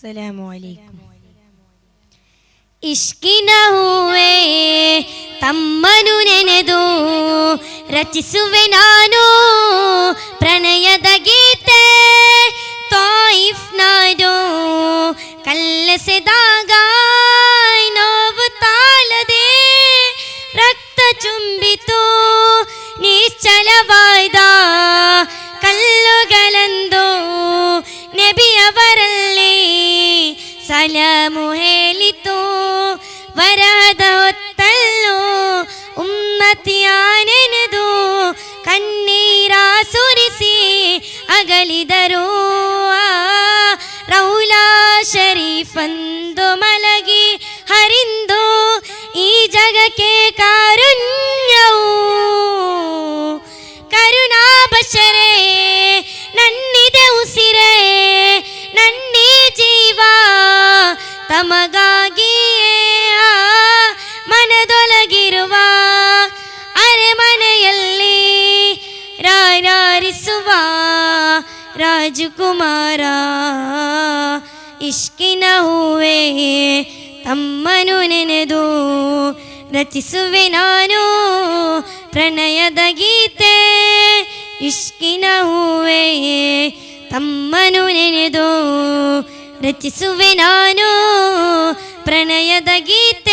अस्सलामु अलैकुम। ಇಷ್ಕಿನ ಹೂವೇ ತಮ್ಮನು ನೆನೆದು ರಚಿಸುವೆ ನಾನು ಪ್ರಣಯದ ಗೀತೆ. ತಾಯಿಫ್ ನಾಡು ಕಲ್ಲೆಸೆದಾಗ ನೋವು ತಾಳದೆ ರಕ್ತ ಚುಂಬಿತು ನಿಶ್ಚಲವಾದ ಕಲ್ಲುಗಳಂದು ನಬಿಯವರಲ್ಲಿ ಸಲಾಮು ಹೇಳಿತು. ವರದ ಹೊತ್ತಲ್ಲೂ ಉಮ್ಮತಿಯ ನೆನೆದು ಕಣ್ಣೀರ ಸುರಿಸಿ ಅಗಲಿದರು. ರೌಲಾ ಶರೀಫಂದು ಮಲಗಿ ಹರಿಂದು ಈ ಜಗಕ್ಕೆ ಕಾರುಣ್ಯವು ಕರುಣಾ ಬಶರೇ ನನ್ನಿದೆ ಉಸಿರೇ ನನ್ನಿ ಜೀವ ತಮಗಾಗಿಯೇ ಮನದೊಳಗಿರುವ ಅರೆಮನೆಯಲ್ಲಿ ರಾರಾರಿಸುವ ರಾಜಕುಮಾರ. ಇಷ್ಕಿನ ಹೂವೇ ತಮ್ಮನು ನೆನೆದು ರಚಿಸುವೆ ನಾನು ಪ್ರಣಯದ ಗೀತೆ. ಇಷ್ಕಿನ ಹೂವೇ ತಮ್ಮನು ನೆನೆದು ರಚಿಸುವೆ ನಾನು ಪ್ರಣಯದ ಗೀತೆ.